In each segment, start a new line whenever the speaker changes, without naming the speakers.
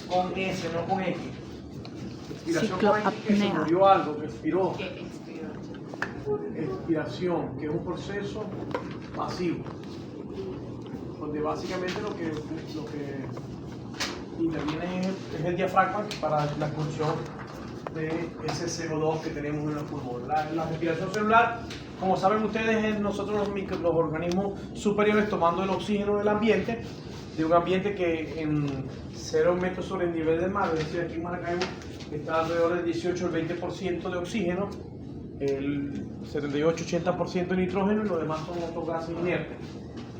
con S, no con X. Expiración con X, que se murió algo, que expiró. Expiración, que es un proceso pasivo, donde básicamente lo que interviene es el diafragma para la expulsión de ese CO2 que tenemos en los pulmones. La respiración celular, como saben ustedes, es nosotros los organismos superiores tomando el oxígeno del ambiente, de un ambiente que en 0 metros sobre el nivel del mar, es decir, aquí en Maracaibo, está alrededor del 18 al 20% de oxígeno, el 78-80% de nitrógeno y lo demás son otros gases inertes.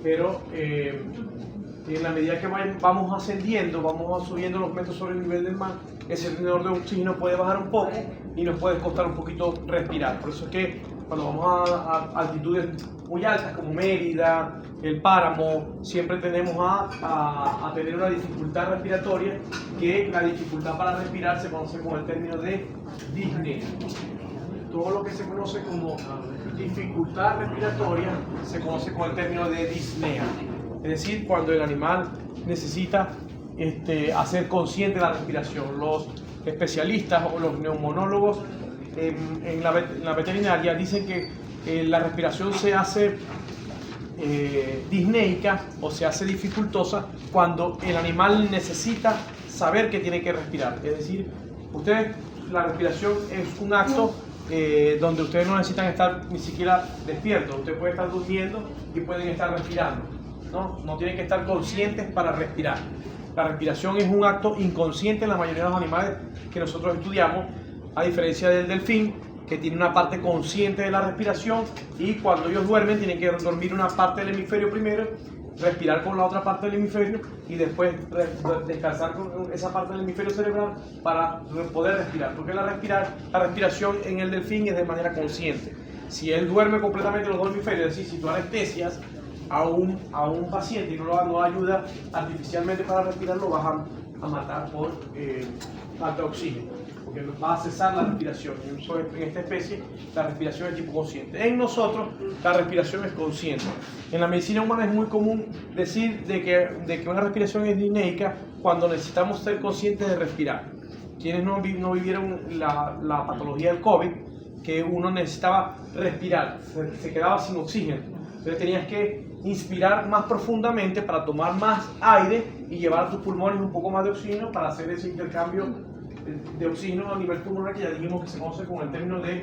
Pero en la medida que vamos ascendiendo, vamos subiendo los metros sobre el nivel del mar, ese tenedor de oxígeno puede bajar un poco y nos puede costar un poquito respirar. Por eso es que cuando vamos a altitudes muy altas como Mérida, el Páramo, siempre tendemos a tener una dificultad respiratoria, que la dificultad para respirar se conoce con el término de disnea. Todo lo que se conoce como dificultad respiratoria se conoce con el término de disnea. Es decir, cuando el animal necesita hacer consciente la respiración. Los especialistas o los neumonólogos en la veterinaria dicen que la respiración se hace disneica o se hace dificultosa cuando el animal necesita saber que tiene que respirar. Es decir, la respiración es un acto donde ustedes no necesitan estar ni siquiera despiertos. Ustedes pueden estar durmiendo y pueden estar respirando. No tienen que estar conscientes para respirar. La respiración es un acto inconsciente en la mayoría de los animales que nosotros estudiamos, a diferencia del delfín, que tiene una parte consciente de la respiración, y cuando ellos duermen tienen que dormir una parte del hemisferio primero, respirar con la otra parte del hemisferio y después descansar con esa parte del hemisferio cerebral para poder respirar. Porque la respiración en el delfín es de manera consciente. Si él duerme completamente los dos hemisferios, es decir, si tú anestesias a un paciente y no ayuda artificialmente para respirar, lo vas a matar por falta de oxígeno, porque va a cesar la respiración. En esta especie la respiración es tipo consciente. En nosotros la respiración es consciente. En la medicina humana es muy común decir de que una respiración es disneica cuando necesitamos ser conscientes de respirar. Quienes no vivieron la patología del COVID, que uno necesitaba respirar, se quedaba sin oxígeno. Entonces tenías que inspirar más profundamente para tomar más aire y llevar a tus pulmones un poco más de oxígeno para hacer ese intercambio de oxígeno a nivel pulmonar, que ya dijimos que se conoce con el término de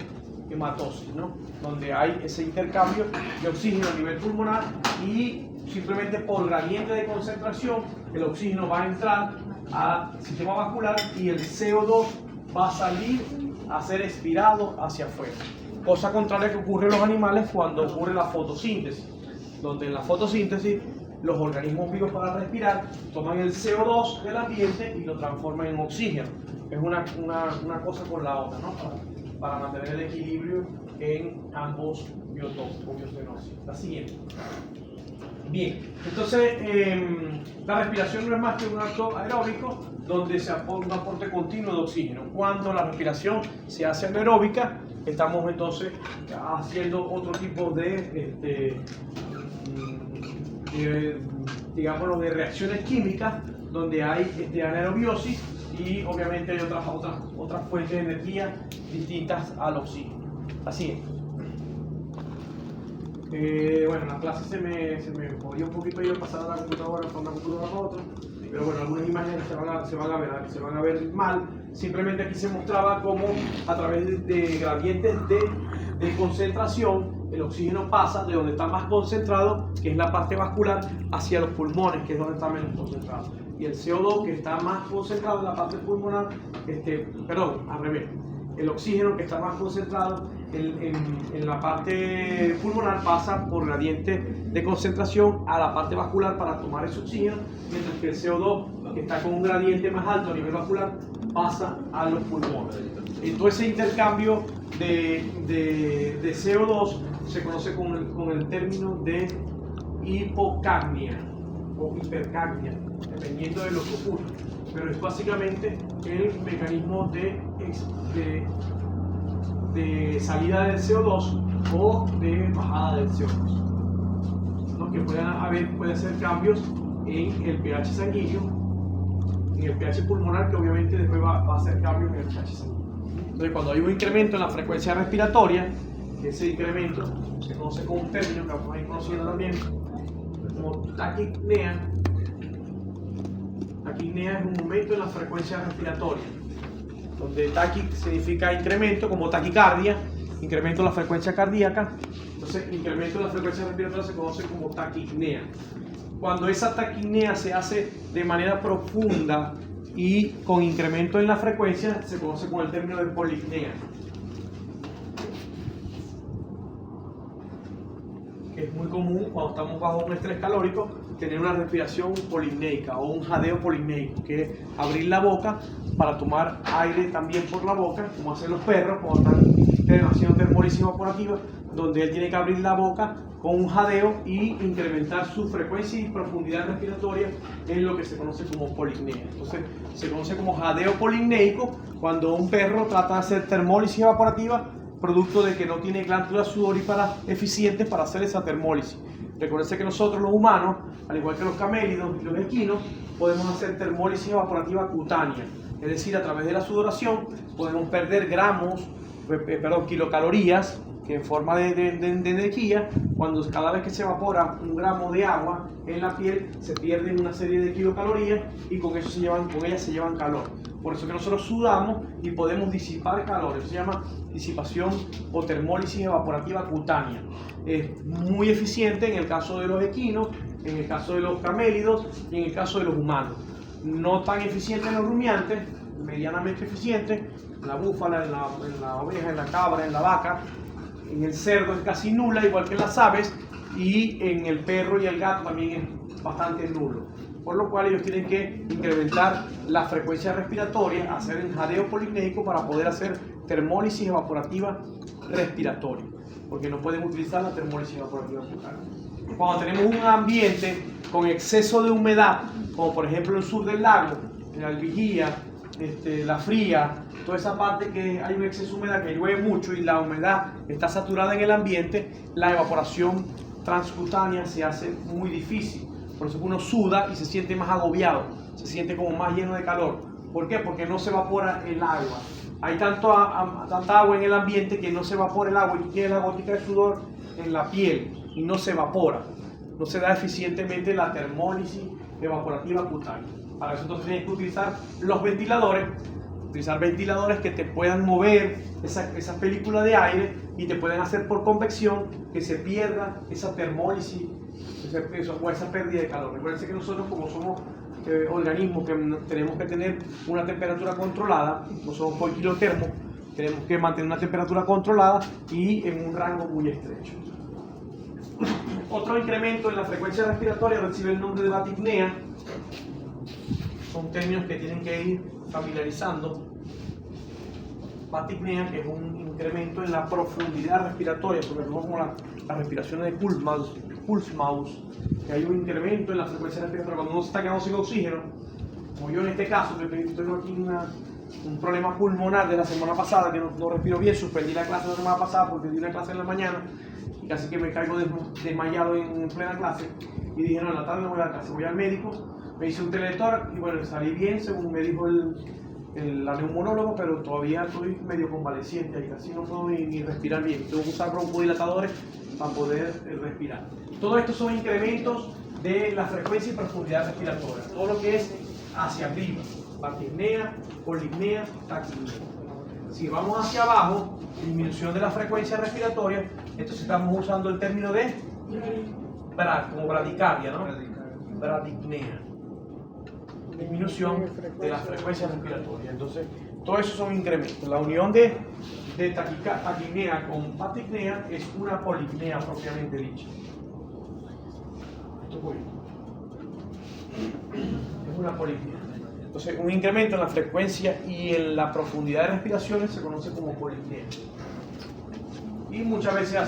hematosis, ¿no? Donde hay ese intercambio de oxígeno a nivel pulmonar y simplemente por gradiente de concentración el oxígeno va a entrar al sistema vascular y el CO2 va a salir a ser expirado hacia afuera. Cosa contraria que ocurre en los animales cuando ocurre la fotosíntesis, donde en la fotosíntesis los organismos vivos, para respirar, toman el CO2 del ambiente y lo transforman en oxígeno. Es una cosa con la otra, ¿no? Para mantener el equilibrio en ambos biotopos o biocenosis. La siguiente. Bien, entonces la respiración no es más que un acto aeróbico donde se aporta un aporte continuo de oxígeno. Cuando la respiración se hace anaeróbica, estamos entonces haciendo otro tipo de digámoslo, de reacciones químicas donde hay anaerobiosis y obviamente hay otras fuentes de energía distintas al oxígeno. Así es. Bueno, la clase se me jodió un poquito yo pasar a la computadora para una computadora para otra, pero bueno, algunas imágenes se van a ver mal. Simplemente aquí se mostraba cómo a través de gradientes de concentración el oxígeno pasa de donde está más concentrado, que es la parte vascular, hacia los pulmones, que es donde está menos concentrado. Y el CO2, que está más concentrado en la parte pulmonar, al revés. El oxígeno, que está más concentrado en la parte pulmonar, pasa por gradiente de concentración a la parte vascular para tomar ese oxígeno, mientras que el CO2, que está con un gradiente más alto a nivel vascular, pasa a los pulmones. Entonces ese intercambio de CO2 se conoce con el término de hipocapnia o hipercapnia, dependiendo de lo que ocurra. Pero es básicamente el mecanismo de salida del CO2 o de bajada del CO2. Lo que puede ser cambios en el pH sanguíneo en el pH pulmonar, que obviamente después va a hacer cambios en el pH sanguíneo. Entonces, cuando hay un incremento en la frecuencia respiratoria, ese incremento se conoce con un término que vamos a ir conociendo también como taquipnea. Taquipnea es un aumento en la frecuencia respiratoria, donde taqui significa incremento, como taquicardia, incremento en la frecuencia cardíaca. Entonces, incremento en la frecuencia respiratoria se conoce como taquipnea. Cuando esa taquipnea se hace de manera profunda y con incremento en la frecuencia, se conoce con el término de polipnea. Es muy común cuando estamos bajo un estrés calórico tener una respiración polipneica o un jadeo polipneico, que es abrir la boca para tomar aire también por la boca, como hacen los perros cuando están haciendo termólisis evaporativa, donde él tiene que abrir la boca con un jadeo y incrementar su frecuencia y profundidad respiratoria en lo que se conoce como polipnea. Entonces se conoce como jadeo polipneico cuando un perro trata de hacer termólisis evaporativa producto de que no tiene glándulas sudoríparas eficientes para hacer esa termólisis. Recuerden que nosotros los humanos, al igual que los camélidos y los equinos, podemos hacer termólisis evaporativa cutánea, es decir, a través de la sudoración podemos perder kilocalorías que en forma de energía, cuando cada vez que se evapora un gramo de agua en la piel, se pierden una serie de kilocalorías y con ellas se llevan calor. Por eso que nosotros sudamos y podemos disipar calor. Eso se llama disipación o termólisis evaporativa cutánea. Es muy eficiente en el caso de los equinos, en el caso de los camélidos y en el caso de los humanos. No tan eficiente en los rumiantes, medianamente eficiente, en la búfala, en la oveja, en la cabra, en la vaca. En el cerdo es casi nula, igual que en las aves, y en el perro y el gato también es bastante nulo. Por lo cual ellos tienen que incrementar la frecuencia respiratoria, hacer el jadeo polipneico para poder hacer termólisis evaporativa respiratoria, porque no pueden utilizar la termólisis evaporativa cutánea. Cuando tenemos un ambiente con exceso de humedad, como por ejemplo el sur del lago, en la Vigía, la Fría, toda esa parte que hay un exceso de humedad, que llueve mucho y la humedad está saturada en el ambiente, la evaporación transcutánea se hace muy difícil. Por eso uno suda y se siente más agobiado, se siente como más lleno de calor. ¿Por qué? Porque no se evapora el agua. Hay tanta agua en el ambiente que no se evapora el agua y tú tienes la gotica de sudor en la piel y no se evapora. No se da eficientemente la termólisis evaporativa cutánea. Para eso entonces tienes que utilizar los ventiladores, utilizar ventiladores que te puedan mover esa película de aire y te pueden hacer por convección que se pierda esa termólisis o esa pérdida de calor. Recuerden que nosotros, como somos organismos que tenemos que tener una temperatura controlada, no somos poiquilotermos, tenemos que mantener una temperatura controlada y en un rango muy estrecho. Otro incremento en la frecuencia respiratoria recibe el nombre de batipnea. Son términos que tienen que ir familiarizando. Batipnea, que es un incremento en la profundidad respiratoria, sobre todo como las respiraciones de Kuhlsmaus, que hay un incremento en la frecuencia respiratoria cuando uno se está quedando sin oxígeno, como yo en este caso, que tengo aquí un problema pulmonar de la semana pasada, que no respiro bien, suspendí la clase la semana pasada porque di una clase en la mañana y casi que me caigo desmayado en plena clase, y dije, no, en la tarde no voy a la clase, voy al médico, me hice un teletórax y bueno, salí bien según me dijo la neumonólogo, pero todavía estoy medio convaleciente y casi no puedo ni respirar bien. Tengo que usar broncodilatadores para poder respirar. Todo esto son incrementos de la frecuencia y profundidad respiratoria. Todo lo que es hacia arriba, batipnea, polipnea, taquipnea. Si vamos hacia abajo, disminución de la frecuencia respiratoria, entonces estamos usando el término de como bradicardia, ¿no? Bradipnea. Disminución de la frecuencia respiratoria. Entonces, todo eso son incrementos. La unión de taquipnea con batipnea es una polipnea propiamente dicha. Esto es una polipnea. Entonces, un incremento en la frecuencia y en la profundidad de respiraciones se conoce como polipnea. Y muchas veces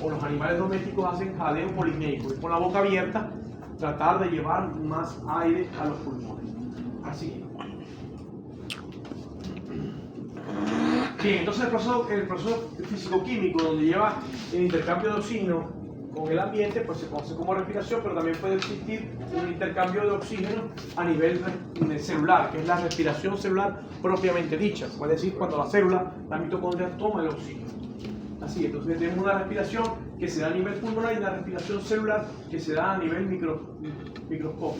o los animales domésticos hacen jadeo polipneico, es con la boca abierta, tratar de llevar más aire a los pulmones. Así. Bien, entonces el proceso físico-químico, donde lleva el intercambio de oxígeno con el ambiente, pues se conoce como respiración, pero también puede existir un intercambio de oxígeno a nivel celular, que es la respiración celular propiamente dicha. Puede decir cuando la célula, la mitocondria, toma el oxígeno. Así, entonces tenemos una respiración que se da a nivel pulmonar y una respiración celular que se da a nivel microscópico.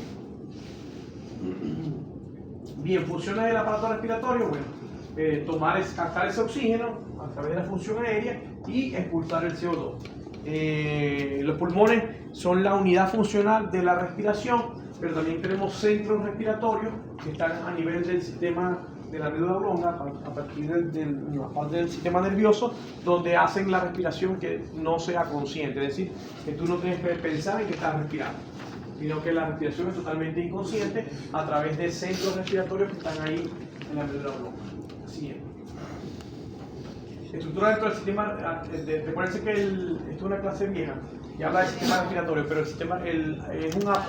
Bien, funciones del aparato respiratorio, bueno, captar ese oxígeno a través de la función aérea y expulsar el CO2. Los pulmones son la unidad funcional de la respiración, pero también tenemos centros respiratorios que están a nivel del sistema de la médula oblonga, a partir de la parte del sistema nervioso, donde hacen la respiración que no sea consciente, es decir, que tú no tienes que pensar en que estás respirando, sino que la respiración es totalmente inconsciente a través de centros respiratorios que están ahí en la médula oblonga. Así es. Estructura dentro del sistema, recuerden que esto es una clase vieja y habla del sistema respiratorio, pero el sistema es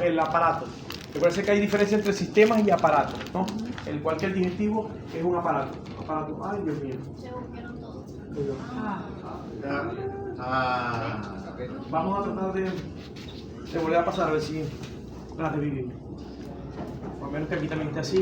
el aparato. Recuerden que hay diferencia entre sistemas y aparatos, ¿no? El cual que el digestivo es un aparato. Ay, Dios mío.
Se volvieron todos.
Vamos a tratar de volver a pasar a ver si las revivimos. Por lo menos que aquí también esté así.